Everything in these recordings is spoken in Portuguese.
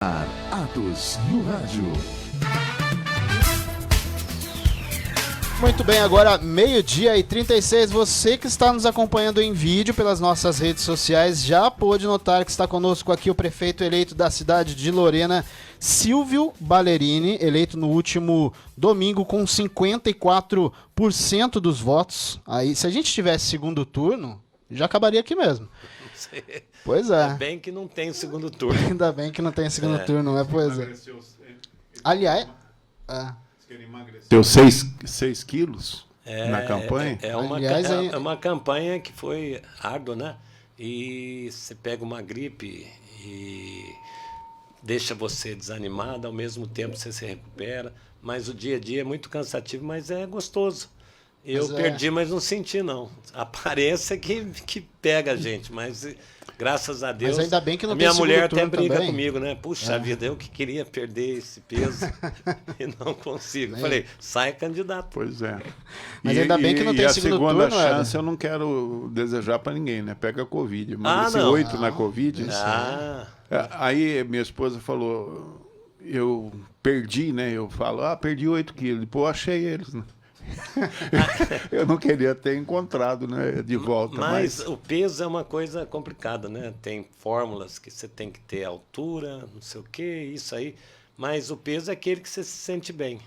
Atos no Rádio. Muito bem, agora 12h36, você que está nos acompanhando em vídeo pelas nossas redes sociais já pôde notar que está conosco aqui o prefeito eleito da cidade de Lorena, Silvio Ballerini, eleito no último domingo com 54% dos votos. Aí, se a gente tivesse segundo turno, já acabaria aqui mesmo. Pois é. Ainda bem que não tem segundo turno. Ainda bem que não tem segundo turno, é pois é. Aliás... Deu 6 quilos na campanha? É uma campanha que foi árdua, né? E você pega uma gripe e deixa você desanimado, ao mesmo tempo você se recupera. Mas o dia a dia é muito cansativo, mas é gostoso. Eu perdi, mas não senti, não. A aparência que pega a gente, mas graças a Deus. Mas ainda bem que não a minha tem mulher até turno briga também. comigo, né? Puxa vida, eu que queria perder esse peso e não consigo. Falei, sai candidato. Pois é. Mas ainda bem que não tem segundo turno, a segunda chance eu não quero desejar para ninguém, né? Pega a Covid. Emagreci 8 na Covid. Aí minha esposa falou, eu perdi, né? Eu falo, perdi 8 quilos. Depois eu achei eles, né? Eu não queria ter encontrado, né, de volta. Mas o peso é uma coisa complicada, né? Tem fórmulas que você tem que ter altura, não sei o que, isso aí. Mas o peso é aquele que você se sente bem.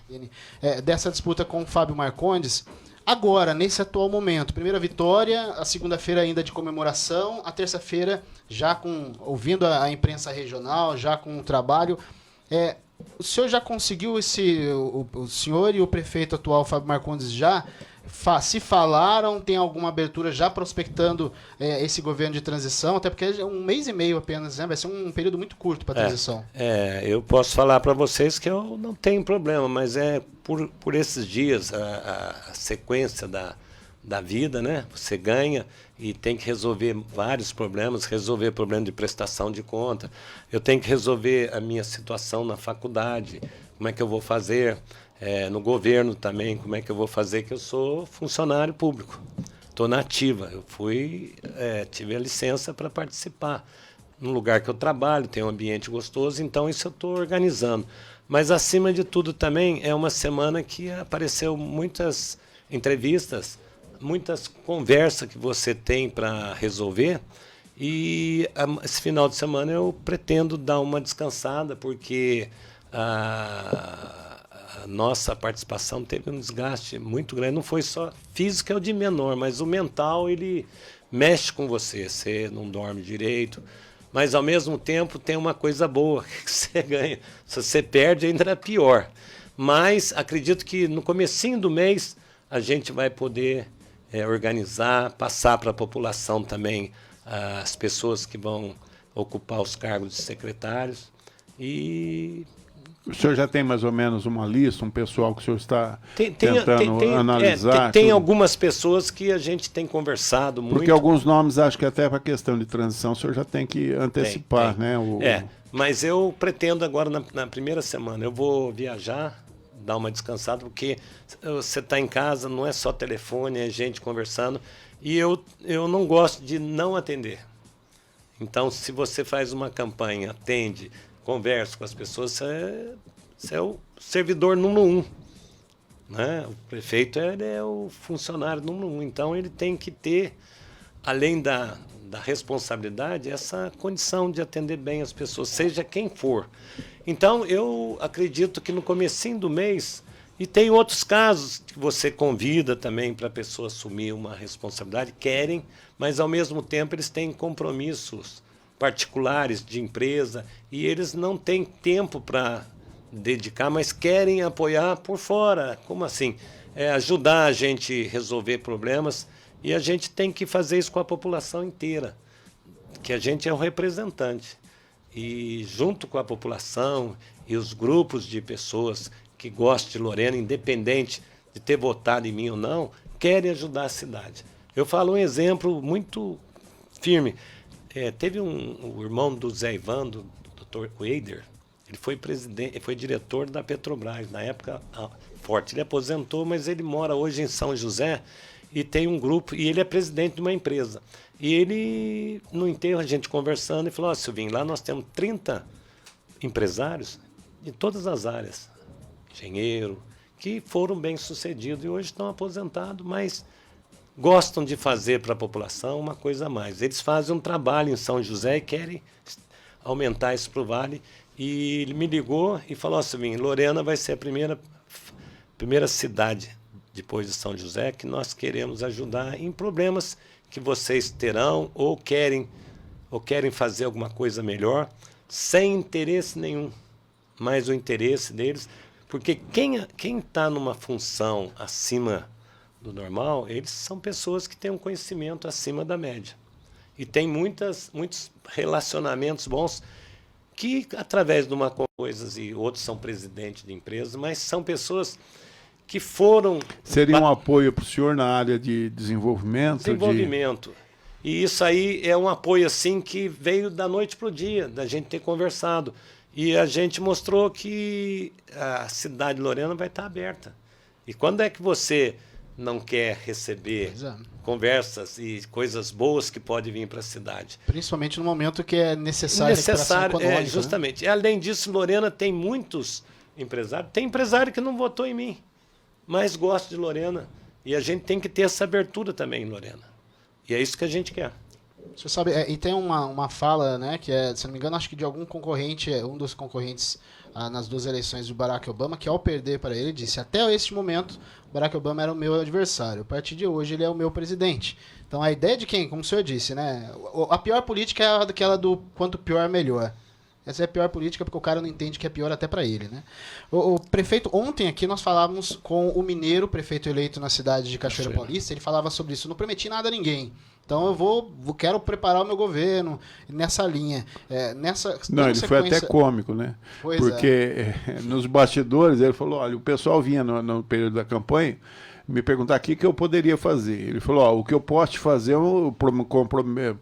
Dessa disputa com o Fábio Marcondes, agora, nesse atual momento, primeira vitória, a segunda-feira ainda de comemoração, a terça-feira já ouvindo a imprensa regional, já com o trabalho. O senhor já conseguiu o senhor e o prefeito atual, Fábio Marcondes, já se falaram, tem alguma abertura já prospectando esse governo de transição? Até porque é 1 mês e meio apenas, né? Vai ser um período muito curto para a transição. Eu posso falar para vocês que eu não tenho problema, mas por esses dias, a sequência da vida, né? Você ganha e tem que resolver vários problemas, resolver problema de prestação de conta. Eu tenho que resolver a minha situação na faculdade, como é que eu vou fazer, no governo também, como é que eu vou fazer, que eu sou funcionário público, estou na ativa. Eu tive a licença para participar no lugar que eu trabalho, tem um ambiente gostoso, então isso eu estou organizando. Mas, acima de tudo, também é uma semana que apareceu muitas entrevistas, muitas conversas que você tem para resolver, e esse final de semana eu pretendo dar uma descansada, porque a nossa participação teve um desgaste muito grande. Não foi só físico, é o de menor, mas o mental, ele mexe com você, você não dorme direito, mas ao mesmo tempo tem uma coisa boa que você ganha. Se você perde, ainda é pior. Mas acredito que no comecinho do mês a gente vai poder organizar, passar para a população também as pessoas que vão ocupar os cargos de secretários. E o senhor já tem mais ou menos uma lista, um pessoal que o senhor está tentando analisar? Tem algumas pessoas que a gente tem conversado muito. Porque alguns nomes, acho que até para a questão de transição, o senhor já tem que antecipar, né? Mas eu pretendo agora, na primeira semana, eu vou viajar, dar uma descansada, porque você está em casa, não é só telefone, é gente conversando, e eu não gosto de não atender. Então, se você faz uma campanha, atende, conversa com as pessoas, você é o servidor número 1. Né? O prefeito é o funcionário número 1, então ele tem que ter, além da responsabilidade, essa condição de atender bem as pessoas, seja quem for. Então, eu acredito que no comecinho do mês, e tem outros casos que você convida também para a pessoa assumir uma responsabilidade, querem, mas ao mesmo tempo eles têm compromissos particulares de empresa e eles não têm tempo para dedicar, mas querem apoiar por fora. Como assim? Ajudar a gente a resolver problemas, e a gente tem que fazer isso com a população inteira, que a gente é o representante. E junto com a população e os grupos de pessoas que gostam de Lorena, independente de ter votado em mim ou não, querem ajudar a cidade. Eu falo um exemplo muito firme. Teve o irmão do Zé Ivan, do Dr. Weider, ele foi diretor da Petrobras, na época forte. Ele aposentou, mas ele mora hoje em São José e tem um grupo, e ele é presidente de uma empresa. E ele, no enterro, a gente conversando, e falou: Silvinho, lá nós temos 30 empresários de todas as áreas, engenheiro, que foram bem-sucedidos e hoje estão aposentados, mas gostam de fazer para a população uma coisa a mais. Eles fazem um trabalho em São José e querem aumentar isso para o Vale. E ele me ligou e falou assim, Lorena vai ser a primeira cidade depois de São José que nós queremos ajudar em problemas que vocês terão ou querem fazer alguma coisa melhor, sem interesse nenhum, mas o interesse deles, porque quem está numa função acima do normal, eles são pessoas que têm um conhecimento acima da média. E tem muitos relacionamentos bons que, através de uma coisa, e outros são presidentes de empresas, mas são pessoas que foram... Seria um apoio para o senhor na área de desenvolvimento? Desenvolvimento. E isso aí é um apoio assim que veio da noite para o dia, da gente ter conversado. E a gente mostrou que a cidade de Lorena vai estar aberta. E quando é que você não quer receber conversas e coisas boas que podem vir para a cidade? Principalmente no momento que é necessário econômica, justamente. Né? Além disso, Lorena tem muitos empresários. Tem empresário que não votou em mim, mas gosta de Lorena. E a gente tem que ter essa abertura também em Lorena. E é isso que a gente quer. Você sabe, e tem uma fala, né, que é, se não me engano, acho que de algum concorrente, um dos concorrentes nas duas eleições do Barack Obama, que ao perder para ele, disse, até este momento, Barack Obama era o meu adversário. A partir de hoje, ele é o meu presidente. Então, a ideia de quem, como o senhor disse, né, a pior política é aquela do quanto pior, melhor. Essa é a pior política porque o cara não entende que é pior até para ele, né? O prefeito, ontem aqui nós falávamos com o Mineiro, prefeito eleito na cidade de Cachoeira Paulista, ele falava sobre isso, não prometi nada a ninguém. Então eu quero preparar o meu governo nessa linha. Não, ele foi até cômico, né? Pois porque nos bastidores ele falou, olha, o pessoal vinha no período da campanha me perguntar o que eu poderia fazer. Ele falou, ó, o que eu posso te fazer, eu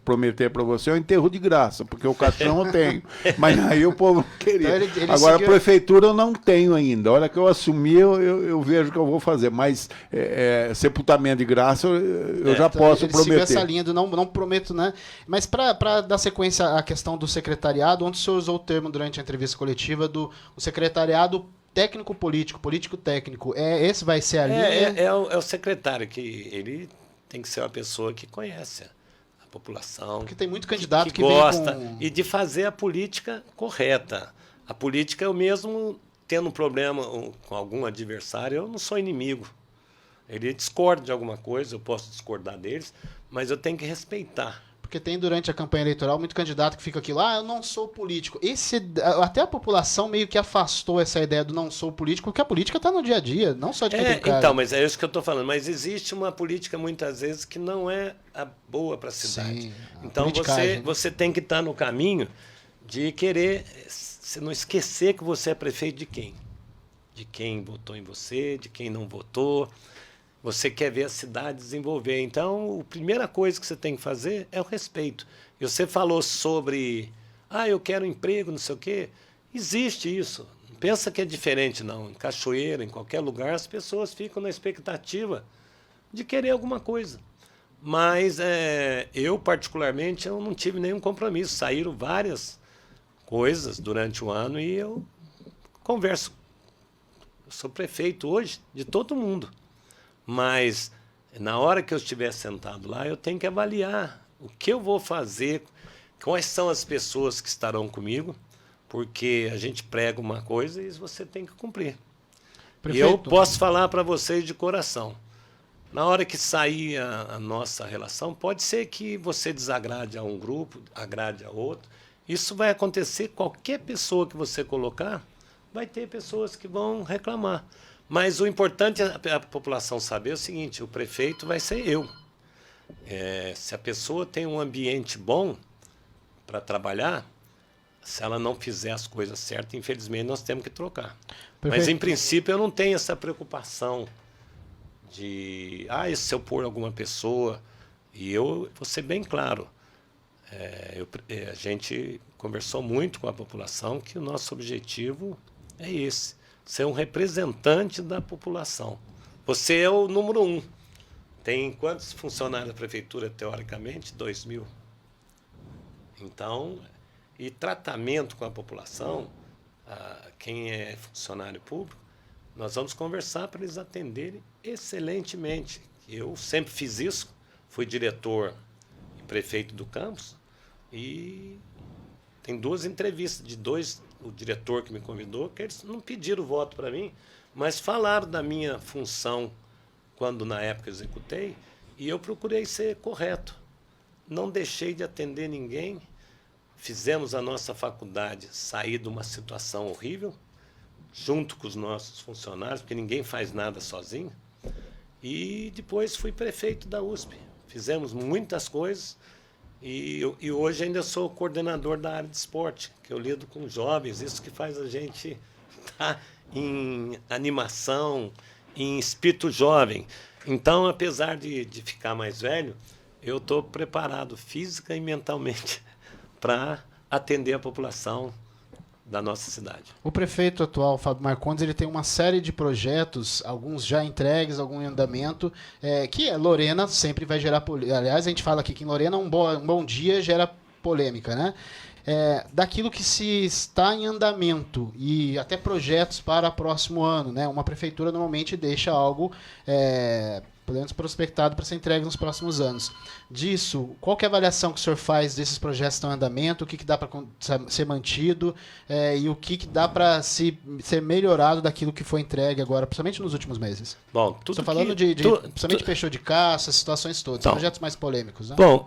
prometer para você é um enterro de graça, porque o caixão eu tenho. Mas aí o povo queria. Então ele agora, seguiu... a prefeitura eu não tenho ainda. A hora que eu assumir, eu vejo o que eu vou fazer. Mas sepultamento de graça eu já então posso ele prometer. Seguiu essa linha do não prometo, né? Mas para dar sequência à questão do secretariado, onde o senhor usou o termo durante a entrevista coletiva do o secretariado técnico-político, político-técnico, esse vai ser a linha? É o secretário, que ele tem que ser uma pessoa que conhece a população. Porque tem muito candidato que gosta, vem com... e de fazer a política correta. A política, eu mesmo, tendo um problema com algum adversário, eu não sou inimigo. Ele discorda de alguma coisa, eu posso discordar deles, mas eu tenho que respeitar. Porque tem durante a campanha eleitoral muito candidato que fica aquilo, eu não sou político. Até a população meio que afastou essa ideia do não sou político, porque a política está no dia a dia, não só de quem tem cara. Então, mas é isso que eu estou falando. Mas existe uma política, muitas vezes, que não é a boa para a cidade. Sim, então, você tem que estar no caminho de querer não esquecer que você é prefeito de quem? De quem votou em você, de quem não votou. Você quer ver a cidade desenvolver. Então, a primeira coisa que você tem que fazer é o respeito. E você falou sobre, eu quero um emprego, não sei o quê. Existe isso. Não pensa que é diferente, não. Em Cachoeira, em qualquer lugar, as pessoas ficam na expectativa de querer alguma coisa. Mas eu, particularmente, eu não tive nenhum compromisso. Saíram várias coisas durante o ano e eu converso. Eu sou prefeito hoje de todo mundo. Mas, na hora que eu estiver sentado lá, eu tenho que avaliar o que eu vou fazer, quais são as pessoas que estarão comigo, porque a gente prega uma coisa e você tem que cumprir. Prefeito. E eu posso falar para vocês de coração. Na hora que sair a nossa relação, pode ser que você desagrade a um grupo, agrade a outro. Isso vai acontecer, qualquer pessoa que você colocar, vai ter pessoas que vão reclamar. Mas o importante é a população saber o seguinte, o prefeito vai ser eu. Se a pessoa tem um ambiente bom para trabalhar, se ela não fizer as coisas certas, infelizmente nós temos que trocar. Perfeito. Mas, em princípio, eu não tenho essa preocupação de, se eu pôr alguma pessoa... E eu vou ser bem claro, a gente conversou muito com a população que o nosso objetivo é esse. Você é um representante da população. Você é o número 1. Tem quantos funcionários da prefeitura, teoricamente? 2.000. Então, e tratamento com a população, quem é funcionário público, nós vamos conversar para eles atenderem excelentemente. Eu sempre fiz isso, fui diretor e prefeito do campus, e tem 2 entrevistas de 2, o diretor que me convidou, que eles não pediram voto para mim, mas falaram da minha função quando na época executei, e eu procurei ser correto. Não deixei de atender ninguém, fizemos a nossa faculdade sair de uma situação horrível, junto com os nossos funcionários, porque ninguém faz nada sozinho, e depois fui prefeito da USP. Fizemos muitas coisas, e hoje ainda sou coordenador da área de esporte, que eu lido com jovens, isso que faz a gente estar em animação, em espírito jovem. Então, apesar de ficar mais velho, eu estou preparado física e mentalmente para atender a população da nossa cidade. O prefeito atual, Fábio Marcondes, ele tem uma série de projetos, alguns já entregues, algum em andamento, que Lorena sempre vai gerar polêmica. Aliás, a gente fala aqui que em Lorena um bom dia gera polêmica, né? Daquilo que se está em andamento e até projetos para o próximo ano, né? Uma prefeitura normalmente deixa algo pelo menos prospectado para ser entregue nos próximos anos. Disso, qual que é a avaliação que o senhor faz desses projetos que estão em andamento, o que dá para ser mantido e o que dá para ser melhorado daquilo que foi entregue agora, principalmente nos últimos meses? Bom, estou falando principalmente peixão de caça, situações todas, então, projetos mais polêmicos, né? Bom,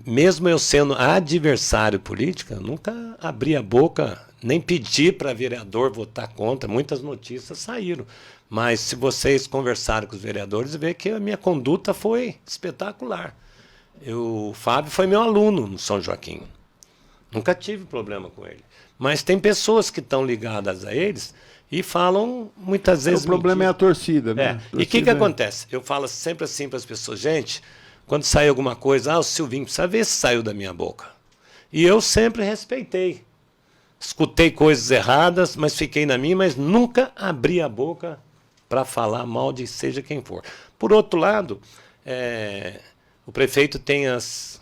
mesmo eu sendo adversário político, eu nunca abri a boca, nem pedi para vereador votar contra, muitas notícias saíram. Mas se vocês conversarem com os vereadores, vê que a minha conduta foi espetacular. O Fábio foi meu aluno no São Joaquim. Nunca tive problema com ele. Mas tem pessoas que estão ligadas a eles e falam muitas vezes... O problema é a torcida, né? E o que acontece? Eu falo sempre assim para as pessoas, gente, quando sai alguma coisa, o Silvinho precisa ver se saiu da minha boca. E eu sempre respeitei. Escutei coisas erradas, mas fiquei na minha, mas nunca abri a boca para falar mal de seja quem for. Por outro lado, o prefeito tem os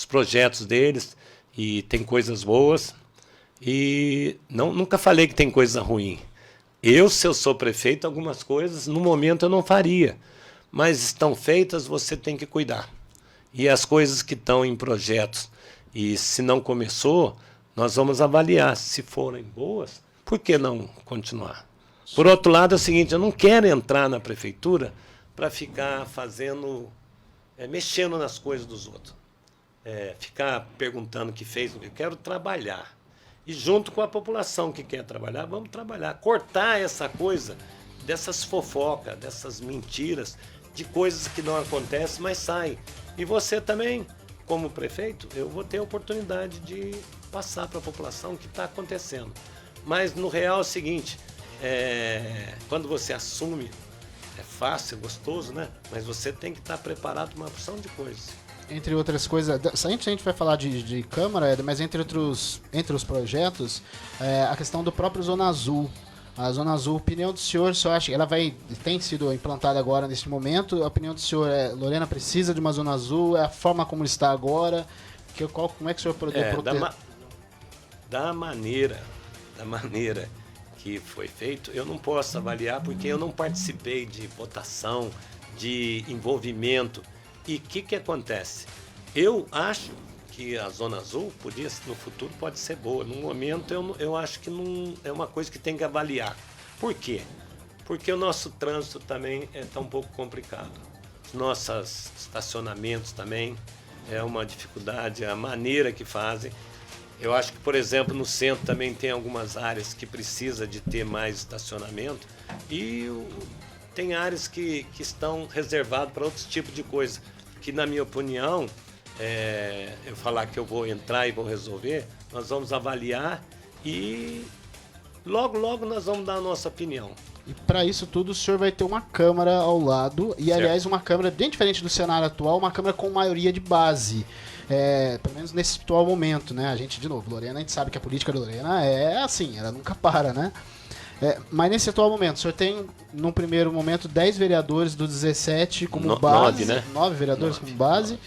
projetos deles e tem coisas boas, e nunca falei que tem coisa ruim. Se eu sou prefeito, algumas coisas no momento eu não faria, mas estão feitas, você tem que cuidar. E as coisas que estão em projetos, e se não começou, nós vamos avaliar. Se forem boas, por que não continuar? Por outro lado, é o seguinte, eu não quero entrar na prefeitura para ficar mexendo nas coisas dos outros. Ficar perguntando o que fez. Eu quero trabalhar. E junto com a população que quer trabalhar, vamos trabalhar. Cortar essa coisa, dessas fofocas, dessas mentiras, de coisas que não acontecem, mas saem. E você também, como prefeito, eu vou ter a oportunidade de passar para a população o que está acontecendo. Mas, no real, é o seguinte... quando você assume, é fácil, é gostoso, né? Mas você tem que estar preparado para uma porção de coisas. Entre outras coisas, a gente vai falar de Câmara, mas entre os projetos, a questão do próprio Zona Azul. A Zona Azul, opinião do senhor acha que ela tem sido implantada agora neste momento? A opinião do senhor Lorena precisa de uma Zona Azul? É a forma como está agora? Como é que o senhor proteger? Da maneira que foi feito, eu não posso avaliar porque eu não participei de votação, de envolvimento. E o que acontece? Eu acho que a Zona Azul no futuro pode ser boa. No momento eu acho que não é uma coisa que tem que avaliar. Por quê? Porque o nosso trânsito também está um pouco complicado. Os nossos estacionamentos também é uma dificuldade, a maneira que fazem. Eu acho que, por exemplo, no centro também tem algumas áreas que precisa de ter mais estacionamento e tem áreas que estão reservadas para outros tipos de coisa, que, na minha opinião, eu falar que eu vou entrar e vou resolver, nós vamos avaliar e logo nós vamos dar a nossa opinião. E para isso tudo o senhor vai ter uma Câmara ao lado, e aliás uma Câmara bem diferente do cenário atual, uma Câmara com maioria de base. Pelo menos nesse atual momento, né? A gente, de novo, Lorena, a gente sabe que a política da Lorena é assim, ela nunca para, né? Mas nesse atual momento, o senhor tem, num primeiro momento, 10 vereadores dos 17 como base. 9, né? 9 vereadores como base.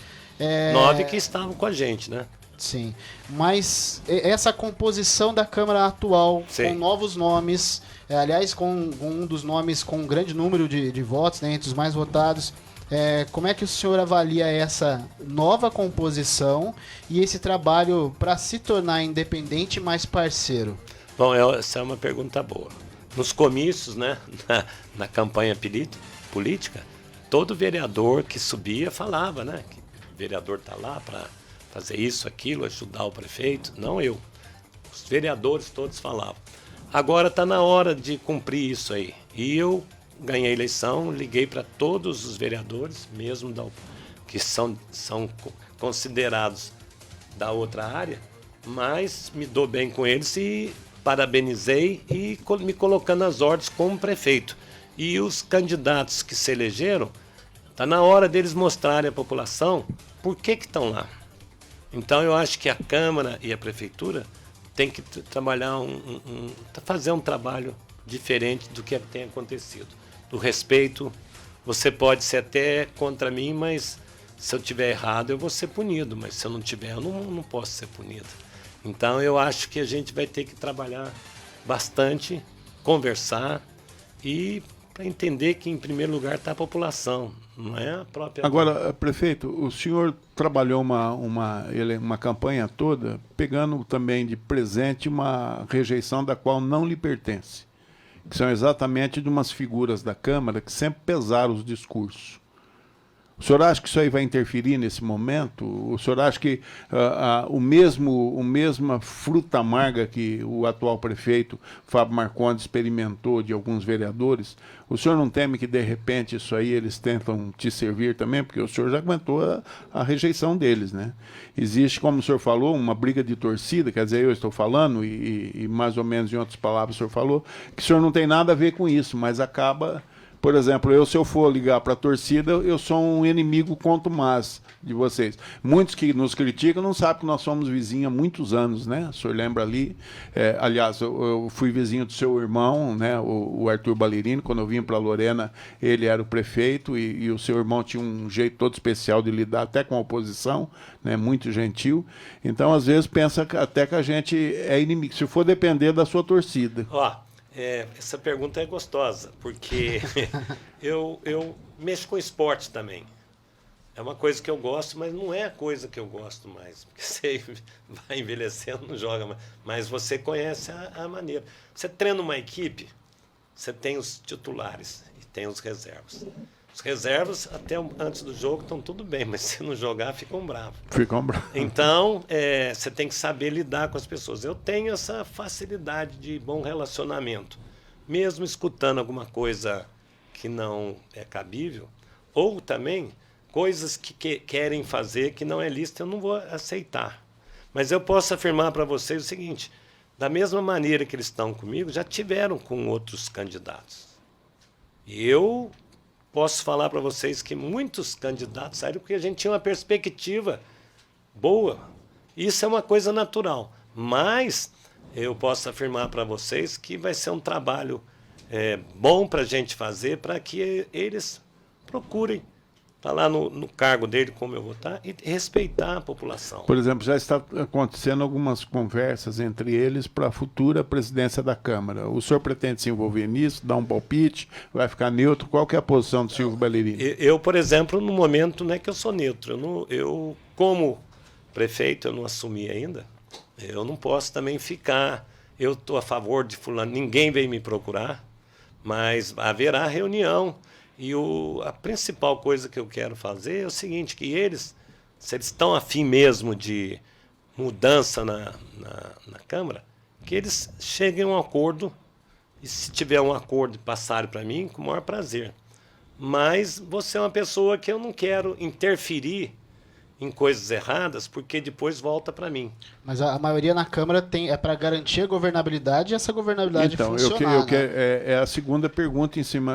9 que estavam com a gente, né? Sim, mas essa composição da Câmara atual, Sim. com novos nomes, aliás, com um dos nomes com um grande número de votos, né, entre os mais votados, como é que o senhor avalia essa nova composição e esse trabalho para se tornar independente mais parceiro? Bom, essa é uma pergunta boa. Nos comícios, né, na campanha política, todo vereador que subia falava, né, que o vereador está lá para fazer isso, aquilo, ajudar o prefeito. Não eu. Os vereadores todos falavam. Agora está na hora de cumprir isso aí. E eu ganhei a eleição, liguei para todos os vereadores, mesmo que são considerados da outra área, mas me dou bem com eles e parabenizei e me colocando às ordens como prefeito. E os candidatos que se elegeram, está na hora deles mostrarem à população por que estão lá. Então eu acho que a Câmara e a Prefeitura têm que trabalhar fazer um trabalho diferente do que tem acontecido. Do respeito, você pode ser até contra mim, mas se eu tiver errado eu vou ser punido, mas se eu não tiver eu não posso ser punido. Então eu acho que a gente vai ter que trabalhar bastante, conversar e para entender que em primeiro lugar está a população, não é a própria... Agora, prefeito, o senhor trabalhou uma campanha toda pegando também de presente uma rejeição da qual não lhe pertence, que são exatamente de umas figuras da Câmara que sempre pesaram os discursos. O senhor acha que isso aí vai interferir nesse momento? O senhor acha que o mesma fruta amarga que o atual prefeito Fábio Marcondes experimentou de alguns vereadores, o senhor não teme que de repente isso aí eles tentam te servir também? Porque o senhor já aguentou a rejeição deles, né? Existe, como o senhor falou, uma briga de torcida, quer dizer, eu estou falando, e mais ou menos em outras palavras o senhor falou, que o senhor não tem nada a ver com isso, mas acaba... Por exemplo, se eu for ligar para a torcida, eu sou um inimigo contumaz de vocês. Muitos que nos criticam não sabem que nós somos vizinhos há muitos anos, né? O senhor lembra ali? Aliás, eu fui vizinho do seu irmão, né? O Arthur Ballerini. Quando eu vim para Lorena, ele era o prefeito e o seu irmão tinha um jeito todo especial de lidar até com a oposição, né? Muito gentil. Então, às vezes, pensa até que a gente é inimigo, se for depender da sua torcida. Essa pergunta é gostosa, porque eu mexo com esporte também. É uma coisa que eu gosto, mas não é a coisa que eu gosto mais. Porque você vai envelhecendo, não joga mais. Mas você conhece a maneira. Você treina uma equipe, você tem os titulares e tem os reservas. Os reservas, até antes do jogo, estão tudo bem, mas se não jogar, ficam bravos. Então, você tem que saber lidar com as pessoas. Eu tenho essa facilidade de bom relacionamento. Mesmo escutando alguma coisa que não é cabível, ou também coisas que querem fazer que não é lícito, eu não vou aceitar. Mas eu posso afirmar para vocês o seguinte, da mesma maneira que eles estão comigo, já tiveram com outros candidatos. E eu... posso falar para vocês que muitos candidatos saíram porque a gente tinha uma perspectiva boa. Isso é uma coisa natural. Mas eu posso afirmar para vocês que vai ser um trabalho bom para a gente fazer para que eles procurem estar lá no cargo dele, como eu vou estar, e respeitar a população. Por exemplo, já está acontecendo algumas conversas entre eles para a futura presidência da Câmara. O senhor pretende se envolver nisso, dar um palpite, vai ficar neutro? Qual que é a posição do Silvio Ballerini? Eu, por exemplo, no momento, não é que eu sou neutro. Eu como prefeito, eu não assumi ainda, eu não posso também ficar... Eu estou a favor de fulano, ninguém veio me procurar, mas haverá reunião. E a principal coisa que eu quero fazer é o seguinte, que eles, se eles estão afim mesmo de mudança na Câmara, que eles cheguem a um acordo, e se tiver um acordo e passarem para mim, com o maior prazer. Mas você é uma pessoa que eu não quero interferir em coisas erradas, porque depois volta para mim. Mas a maioria na Câmara é para garantir a governabilidade e essa governabilidade funcionar. É a segunda pergunta em cima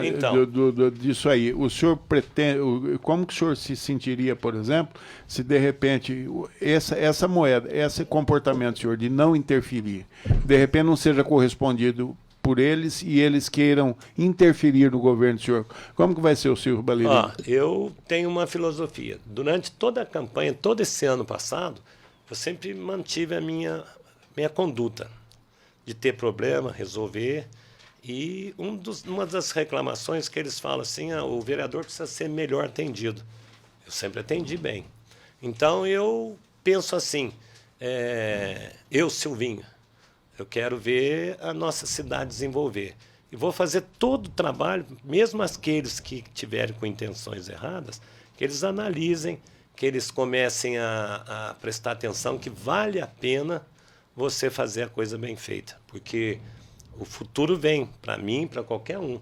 disso aí. O senhor pretende, como que o senhor se sentiria, por exemplo, se de repente essa moeda, esse comportamento, senhor, de não interferir, de repente não seja correspondido por eles e eles queiram interferir no governo do senhor? Como que vai ser o Silvio Ballerini? Eu tenho uma filosofia. Durante toda a campanha, todo esse ano passado, eu sempre mantive a minha conduta de ter problema, resolver. E uma das reclamações que eles falam assim, o vereador precisa ser melhor atendido. Eu sempre atendi bem. Então, eu penso assim, Silvinho, eu quero ver a nossa cidade desenvolver. E vou fazer todo o trabalho, mesmo aqueles que tiverem com intenções erradas, que eles analisem, que eles comecem a prestar atenção, que vale a pena você fazer a coisa bem feita. Porque o futuro vem para mim, para qualquer um.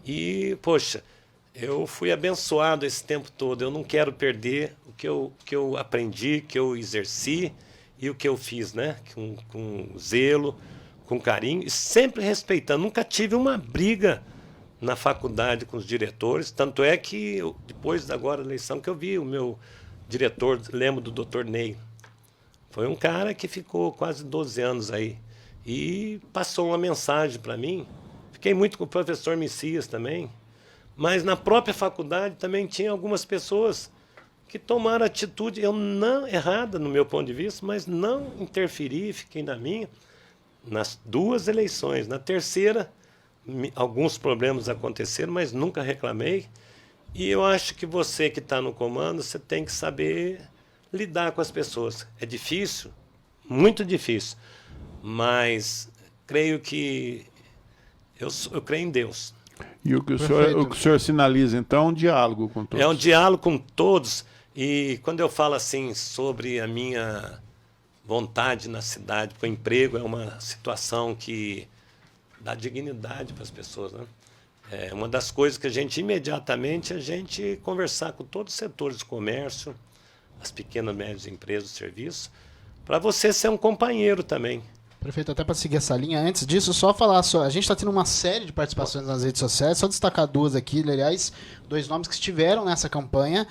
E, poxa, eu fui abençoado esse tempo todo. Eu não quero perder o que eu aprendi, que eu exerci e o que eu fiz, né? Com zelo, com carinho e sempre respeitando. Nunca tive uma briga na faculdade com os diretores. Tanto é que, depois agora da eleição, que eu vi o meu diretor, lembro do Dr. Ney. Foi um cara que ficou quase 12 anos aí. E passou uma mensagem para mim. Fiquei muito com o professor Messias também. Mas na própria faculdade também tinha algumas pessoas que tomaram atitude não errada, no meu ponto de vista, mas não interferi, fiquei na minha. Nas 2 eleições. Na terceira, alguns problemas aconteceram, mas nunca reclamei. E eu acho que você que está no comando, você tem que saber lidar com as pessoas. É difícil, muito difícil. Mas creio que eu creio em Deus. E o que o senhor sinaliza, então, é um diálogo com todos? É um diálogo com todos. E quando eu falo assim sobre a minha vontade na cidade, porque o emprego é uma situação que dá dignidade para as pessoas, né? É uma das coisas que a gente imediatamente conversar com todos os setores do comércio, as pequenas e médias empresas de serviço, para você ser um companheiro também. Prefeito, até para seguir essa linha, antes disso, só falar, a gente está tendo uma série de participações nas redes sociais, só destacar 2 aqui, aliás, 2 nomes que estiveram nessa campanha.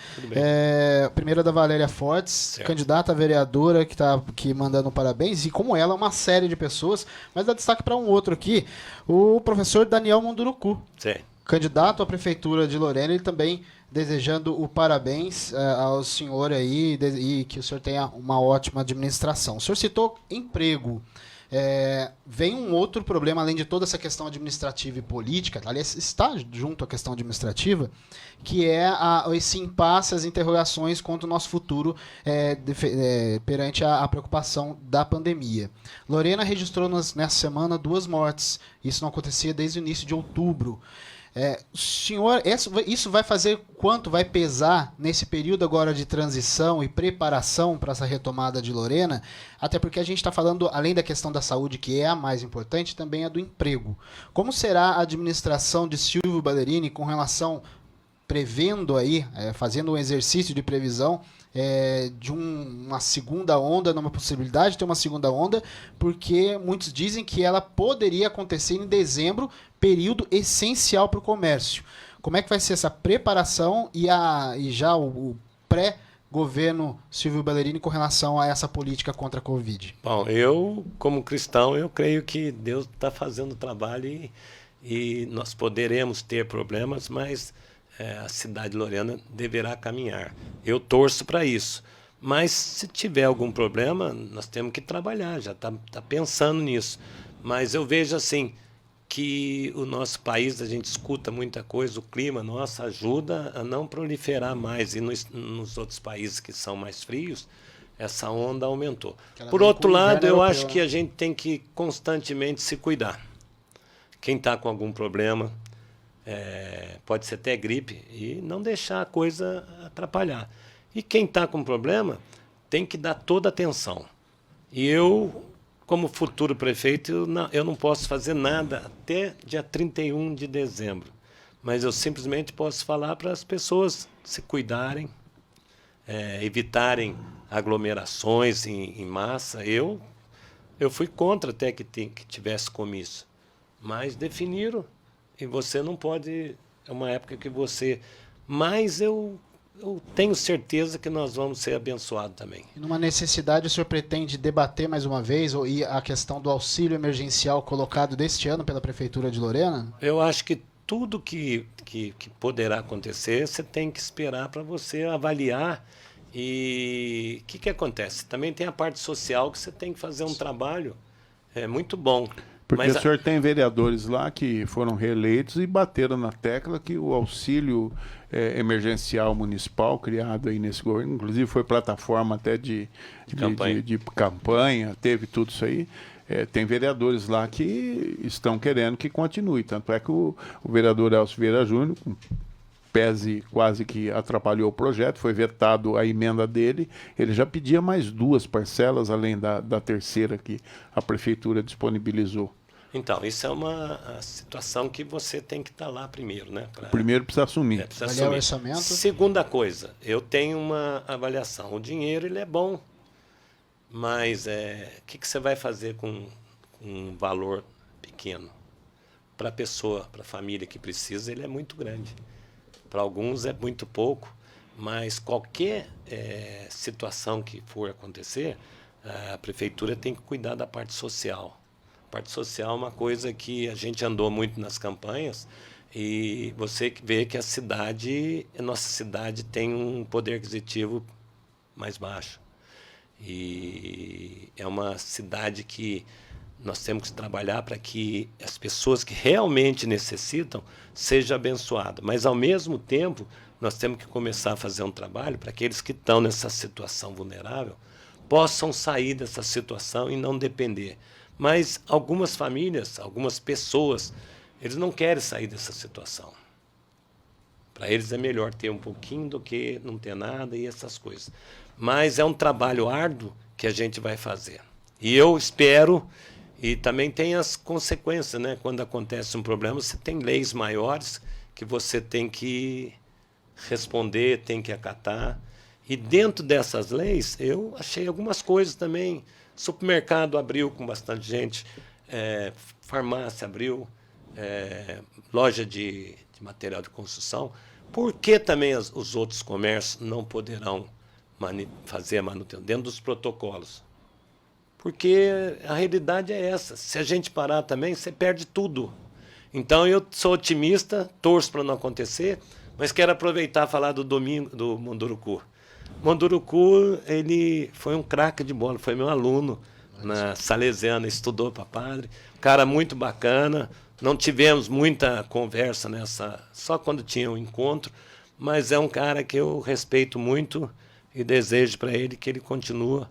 A primeira é da Valéria Fortes, certo, candidata a vereadora, que está aqui mandando parabéns, e como ela, uma série de pessoas, mas dá destaque para um outro aqui, o professor Daniel Munduruku, candidato à prefeitura de Lorena, ele também desejando o parabéns ao senhor aí, e que o senhor tenha uma ótima administração. O senhor citou emprego. Vem um outro problema, além de toda essa questão administrativa e política, aliás, está junto à questão administrativa, que é esse impasse, as interrogações quanto ao nosso futuro perante a preocupação da pandemia. Lorena registrou nessa semana 2 mortes. Isso não acontecia desde o início de outubro. Senhor, isso vai fazer quanto vai pesar nesse período agora de transição e preparação para essa retomada de Lorena? Até porque a gente está falando, além da questão da saúde, que é a mais importante, também a do emprego. Como será a administração de Silvio Ballerini com relação, prevendo aí, fazendo um exercício de previsão de uma segunda onda, numa possibilidade de ter uma segunda onda, porque muitos dizem que ela poderia acontecer em dezembro, período essencial para o comércio. Como é que vai ser essa preparação e já o pré-governo Silvio Ballerini com relação a essa política contra a Covid? Bom, eu, como cristão, eu creio que Deus está fazendo o trabalho e nós poderemos ter problemas, mas a cidade de Lorena deverá caminhar. Eu torço para isso. Mas se tiver algum problema, nós temos que trabalhar, já está pensando nisso. Mas eu vejo assim que o nosso país, a gente escuta muita coisa, o clima nosso ajuda a não proliferar mais. E nos outros países que são mais frios, essa onda aumentou. Por outro lado, eu acho que a gente tem que constantemente se cuidar. Quem está com algum problema, pode ser até gripe, e não deixar a coisa atrapalhar. E quem está com problema tem que dar toda atenção. E eu, como futuro prefeito, eu não posso fazer nada até dia 31 de dezembro. Mas eu simplesmente posso falar para as pessoas se cuidarem, evitarem aglomerações em massa. Eu fui contra até que tivesse comício. Mas definiram. E você não pode... É uma época que você... Mas eu tenho certeza que nós vamos ser abençoados também. E numa necessidade, o senhor pretende debater mais uma vez e a questão do auxílio emergencial colocado deste ano pela Prefeitura de Lorena? Eu acho que tudo que poderá acontecer, você tem que esperar para você avaliar E o que acontece? Também tem a parte social que você tem que fazer um trabalho muito bom. Porque o senhor tem vereadores lá que foram reeleitos e bateram na tecla que o auxílio emergencial municipal criado aí nesse governo, inclusive foi plataforma até de campanha, teve tudo isso aí. Tem vereadores lá que estão querendo que continue. Tanto é que o vereador Elcio Vieira Júnior, pese quase que atrapalhou o projeto, foi vetado a emenda dele, ele já pedia mais 2 parcelas, além da terceira que a prefeitura disponibilizou. Então, isso é uma situação que você tem que estar lá primeiro, né? Primeiro precisa assumir. Precisa assumir. O orçamento. Segunda coisa, eu tenho uma avaliação. O dinheiro, ele é bom, mas o que você vai fazer com um valor pequeno? Para a pessoa, para a família que precisa, ele é muito grande. Para alguns é muito pouco, mas qualquer situação que for acontecer, a prefeitura tem que cuidar da parte social. A parte social é uma coisa que a gente andou muito nas campanhas e você vê que a nossa cidade tem um poder aquisitivo mais baixo. E é uma cidade que nós temos que trabalhar para que as pessoas que realmente necessitam sejam abençoadas. Mas, ao mesmo tempo, nós temos que começar a fazer um trabalho para aqueles que estão nessa situação vulnerável possam sair dessa situação e não depender. Mas algumas famílias, algumas pessoas, eles não querem sair dessa situação. Para eles é melhor ter um pouquinho do que não ter nada e essas coisas. Mas é um trabalho árduo que a gente vai fazer. E eu espero... E também tem as consequências, né? Quando acontece um problema, você tem leis maiores que você tem que responder, tem que acatar. E dentro dessas leis, eu achei algumas coisas também. Supermercado abriu com bastante gente, farmácia abriu, loja de material de construção. Por que também os outros comércios não poderão fazer a manutenção dentro dos protocolos? Porque a realidade é essa. Se a gente parar também, você perde tudo. Então, eu sou otimista, torço para não acontecer, mas quero aproveitar e falar do Munduruku. Munduruku, ele foi um craque de bola, foi meu aluno na Salesiana, estudou para padre. Cara muito bacana, não tivemos muita conversa só quando tinha um encontro, mas é um cara que eu respeito muito e desejo para ele que ele continue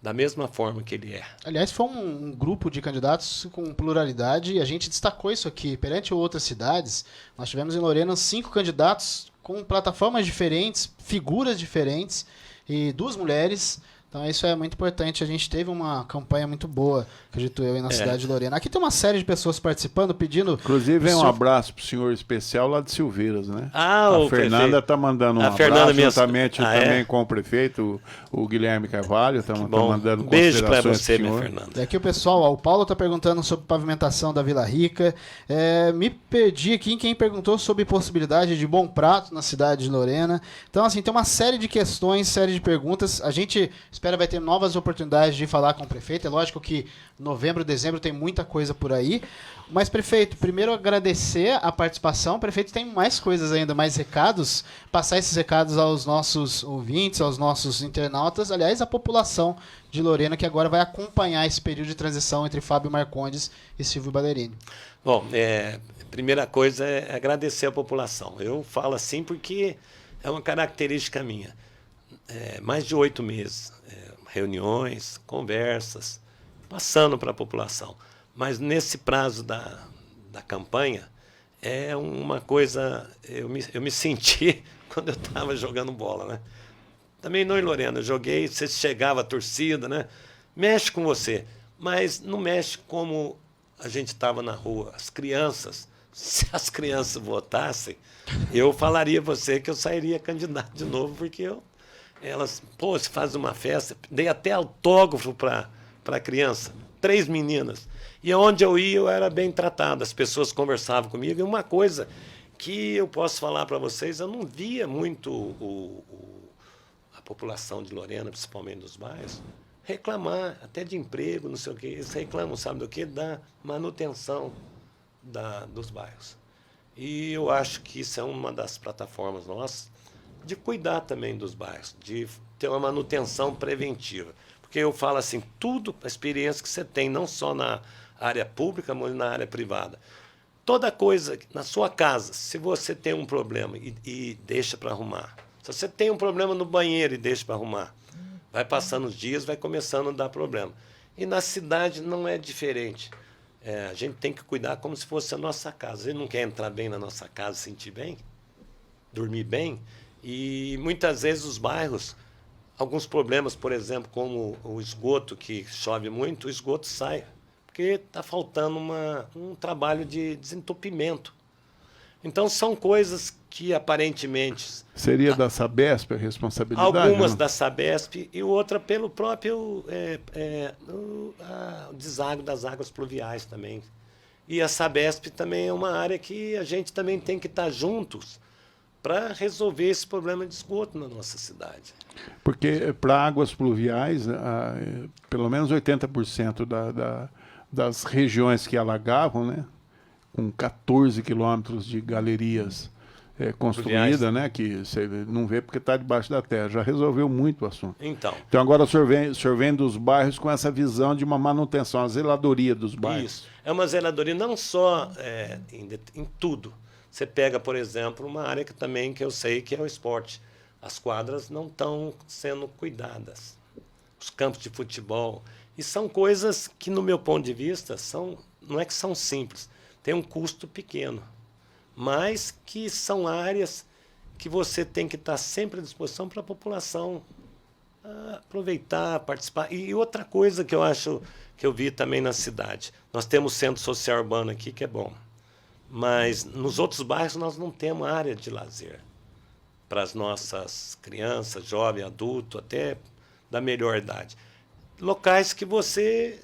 da mesma forma que ele é. Aliás, foi um grupo de candidatos com pluralidade e a gente destacou isso aqui. Perante outras cidades, nós tivemos em Lorena 5 candidatos com plataformas diferentes, figuras diferentes e 2 mulheres. Então isso é muito importante. A gente teve uma campanha muito boa, acredito eu, aí na cidade de Lorena. Aqui tem uma série de pessoas participando, pedindo... Inclusive, um abraço para o senhor especial lá de Silveiras, né? A Fernanda está mandando um abraço, juntamente também com o prefeito, o Guilherme Carvalho, está mandando beijo para você, minha Fernanda. E aqui o pessoal, o Paulo está perguntando sobre pavimentação da Vila Rica. Me perdi aqui em quem perguntou sobre possibilidade de bom prato na cidade de Lorena. Então, assim, tem uma série de questões, série de perguntas. A gente... espera vai ter novas oportunidades de falar com o prefeito. É lógico que novembro, dezembro tem muita coisa por aí. Mas, prefeito, primeiro agradecer a participação. O prefeito tem mais coisas ainda, mais recados. Passar esses recados aos nossos ouvintes, aos nossos internautas. Aliás, a população de Lorena, que agora vai acompanhar esse período de transição entre Fábio Marcondes e Silvio Ballerini. Bom, primeira coisa é agradecer a população. Eu falo assim porque é uma característica minha. Mais de 8 meses, reuniões, conversas, passando para a população. Mas nesse prazo da campanha, é uma coisa... Eu me senti quando eu estava jogando bola, né? Também não em Lorena, eu joguei, você chegava a torcida, né? Mexe com você, mas não mexe como a gente estava na rua. As crianças, se as crianças votassem, eu falaria a você que eu sairia candidato de novo, porque elas, se faz uma festa, dei até autógrafo para a criança, 3 meninas. E onde eu ia, eu era bem tratado, as pessoas conversavam comigo. E uma coisa que eu posso falar para vocês, eu não via muito a população de Lorena, principalmente dos bairros, reclamar até de emprego, não sei o quê. Eles reclamam, sabe do quê? Da manutenção dos bairros. E eu acho que isso é uma das plataformas nossas, de cuidar também dos bairros, de ter uma manutenção preventiva. Porque eu falo assim, tudo, a experiência que você tem, não só na área pública, mas na área privada. Toda coisa, na sua casa, se você tem um problema e deixa para arrumar, se você tem um problema no banheiro e deixa para arrumar, vai passando os dias, vai começando a dar problema. E na cidade não é diferente. A gente tem que cuidar como se fosse a nossa casa. A gente não quer entrar bem na nossa casa, sentir bem, dormir bem. E muitas vezes os bairros, alguns problemas, por exemplo, como o esgoto, que chove muito, o esgoto sai, porque está faltando um trabalho de desentupimento. Então, são coisas que, aparentemente... Seria da Sabesp a responsabilidade? Algumas não? da Sabesp e outra pelo próprio o deságua das águas pluviais também. E a Sabesp também é uma área que a gente também tem que estar juntos para resolver esse problema de esgoto na nossa cidade. Porque para águas pluviais, pelo menos 80% das regiões que alagavam, né, com 14 quilômetros de galerias construídas, né, que você não vê porque está debaixo da terra, já resolveu muito o assunto. Então agora o senhor vem dos bairros com essa visão de uma manutenção, a zeladoria dos bairros. Isso. É uma zeladoria não só em tudo. Você pega, por exemplo, uma área que eu sei que é o esporte. As quadras não estão sendo cuidadas. Os campos de futebol. E são coisas que, no meu ponto de vista, não é que são simples. Tem um custo pequeno. Mas que são áreas que você tem que estar sempre à disposição para a população aproveitar, participar. E outra coisa que eu acho que eu vi também na cidade. Nós temos centro social urbano aqui, que é bom. Mas nos outros bairros nós não temos área de lazer para as nossas crianças, jovem, adulto, até da melhor idade. Locais que você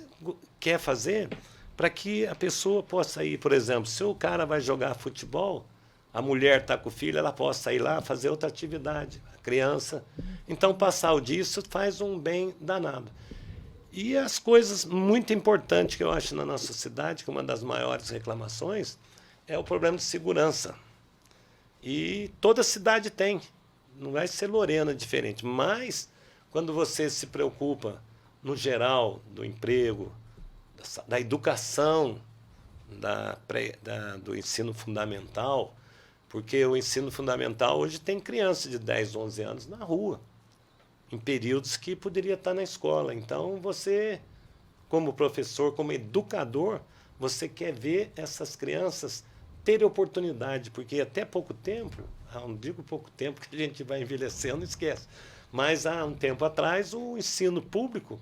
quer fazer para que a pessoa possa ir, por exemplo, se o cara vai jogar futebol, a mulher está com o filho, ela possa ir lá fazer outra atividade, a criança. Então, passar o dia, isso faz um bem danado. E as coisas muito importantes que eu acho na nossa cidade, que é uma das maiores reclamações, é o problema de segurança. E toda cidade tem. Não vai ser Lorena diferente. Mas, quando você se preocupa, no geral, do emprego, da educação, do ensino fundamental, porque o ensino fundamental hoje tem crianças de 10, 11 anos na rua, em períodos que poderia estar na escola. Então, você, como professor, como educador, você quer ver essas crianças ter oportunidade, porque até pouco tempo, não digo pouco tempo que a gente vai envelhecendo, esquece, mas há um tempo atrás o ensino público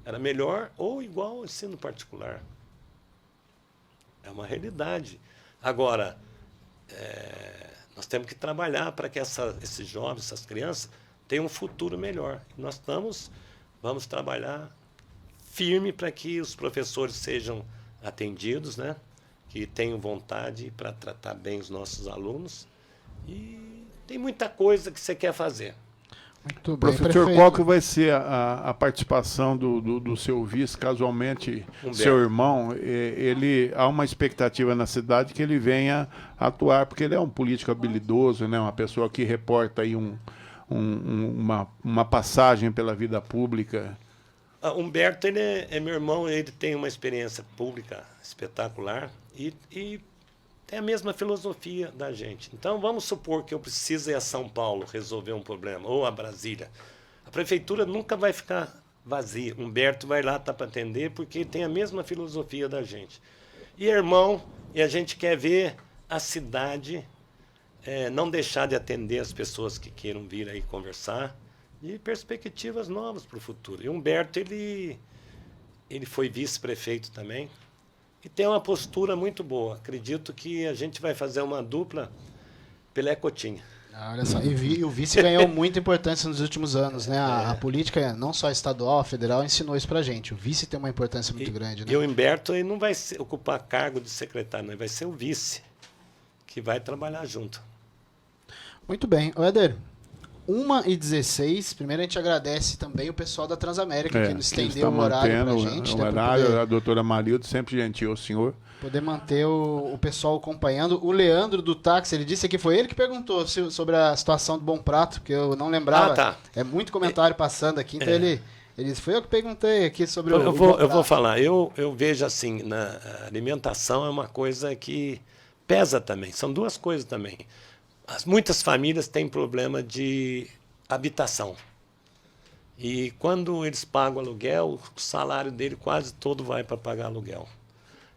era melhor ou igual ao ensino particular. É uma realidade. Agora, nós temos que trabalhar para que esses jovens, essas crianças, tenham um futuro melhor. Nós vamos trabalhar firme para que os professores sejam atendidos, né? Que tenham vontade para tratar bem os nossos alunos. E tem muita coisa que você quer fazer. Muito bem, professor, prefeito. qual que vai ser a participação do seu vice, casualmente, Humberto. seu irmão? Há uma expectativa na cidade que ele venha atuar, porque ele é um político habilidoso, né? Uma pessoa que reporta aí uma passagem pela vida pública. Humberto, ele é meu irmão, ele tem uma experiência pública espetacular e tem a mesma filosofia da gente. Então, vamos supor que eu precise ir a São Paulo resolver um problema, ou a Brasília. A prefeitura nunca vai ficar vazia. Humberto vai lá para atender, porque tem a mesma filosofia da gente. E irmão, e a gente quer ver a cidade não deixar de atender as pessoas que queiram vir aí conversar, e perspectivas novas para o futuro. E Humberto, ele foi vice-prefeito também, e tem uma postura muito boa. Acredito que a gente vai fazer uma dupla Pelé Coutinho. Olha só, e o vice ganhou muita importância nos últimos anos, né? A política, não só estadual, federal, ensinou isso pra gente. O vice tem uma importância muito grande, né? E o Humberto, ele não vai ocupar cargo de secretário, não, ele vai ser o vice, que vai trabalhar junto. Muito bem. Ô, Éder, 1h16. Primeiro a gente agradece também o pessoal da Transamérica, que nos estendeu o horário pra gente. O horário, a doutora Marildo, sempre gentil ao senhor. Poder manter o pessoal acompanhando. O Leandro do táxi, ele disse que foi ele que perguntou sobre a situação do Bom Prato, que eu não lembrava. Tá. É muito comentário passando aqui, então ele disse, foi eu que perguntei aqui sobre eu vou falar, eu vejo assim, na alimentação é uma coisa que pesa também, são duas coisas também. Muitas famílias têm problema de habitação. E quando eles pagam aluguel, o salário dele quase todo vai para pagar aluguel.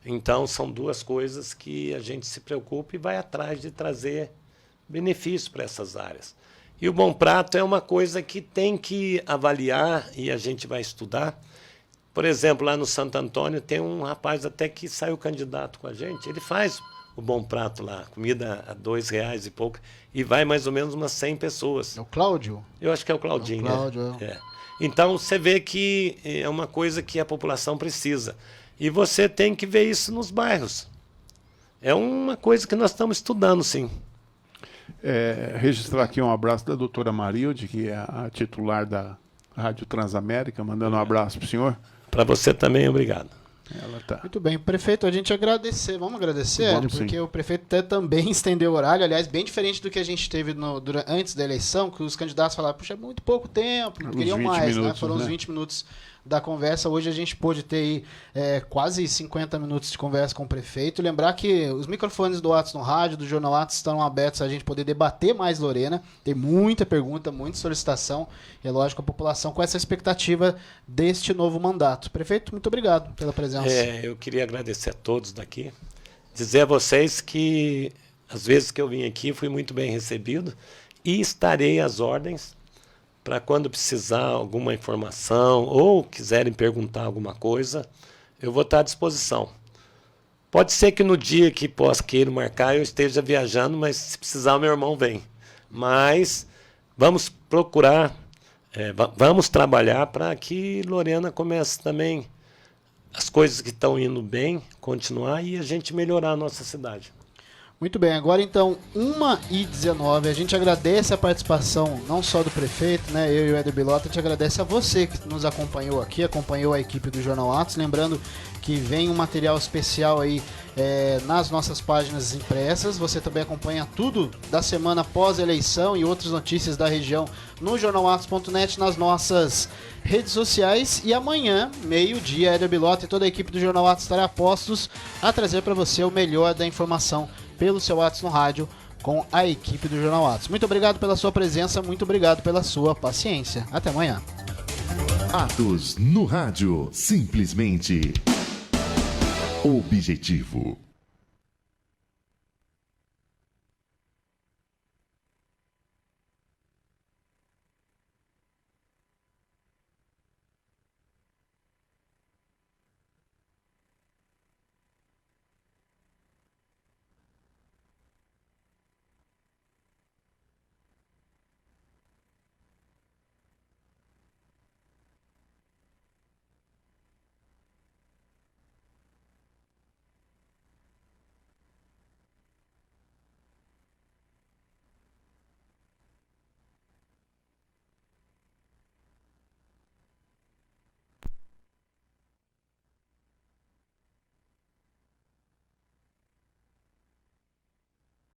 Então, são duas coisas que a gente se preocupa e vai atrás de trazer benefício para essas áreas. E o Bom Prato é uma coisa que tem que avaliar e a gente vai estudar. Por exemplo, lá no Santo Antônio tem um rapaz até que saiu candidato com a gente. Ele faz o Bom Prato lá, comida a R$2 e pouco, e vai mais ou menos umas 100 pessoas. É o Cláudio? Eu acho que é o Claudinho, né? Cláudio. Então, você vê que é uma coisa que a população precisa. E você tem que ver isso nos bairros. É uma coisa que nós estamos estudando, sim. Registrar aqui um abraço da doutora Marilde, que é a titular da Rádio Transamérica, mandando um abraço para o senhor. Para você também, obrigado. Ela tá. Muito bem, prefeito, a gente agradecer. Vamos agradecer, Hélio, porque o prefeito também estendeu o horário, aliás, bem diferente do que a gente teve antes da eleição, que os candidatos falaram, puxa, é muito pouco tempo, não queriam mais, minutos, né? Foram uns 20 minutos da conversa. Hoje a gente pôde ter aí, quase 50 minutos de conversa com o prefeito. Lembrar que os microfones do Atos no Rádio, do Jornal Atos, estão abertos a gente poder debater mais, Lorena. Tem muita pergunta, muita solicitação. E é lógico, a população com essa expectativa deste novo mandato. Prefeito, muito obrigado pela presença. Eu queria agradecer a todos daqui. Dizer a vocês que, às vezes que eu vim aqui, fui muito bem recebido e estarei às ordens para quando precisar alguma informação ou quiserem perguntar alguma coisa, eu vou estar à disposição. Pode ser que no dia que queira marcar eu esteja viajando, mas se precisar o meu irmão vem. Mas vamos procurar, vamos trabalhar para que Lorena comece também as coisas que estão indo bem, continuar e a gente melhorar a nossa cidade. Muito bem, agora então 1h19, a gente agradece a participação não só do prefeito, né, eu e o Éder Bilota, a gente agradece a você que nos acompanhou aqui, acompanhou a equipe do Jornal Atos, lembrando que vem um material especial aí nas nossas páginas impressas, você também acompanha tudo da semana pós-eleição e outras notícias da região no jornalatos.net, nas nossas redes sociais, e amanhã, meio-dia, Éder Bilota e toda a equipe do Jornal Atos estará a postos a trazer para você o melhor da informação pelo seu Atos no Rádio com a equipe do Jornal Atos. Muito obrigado pela sua presença, muito obrigado pela sua paciência. Até amanhã. Atos no Rádio, simplesmente objetivo.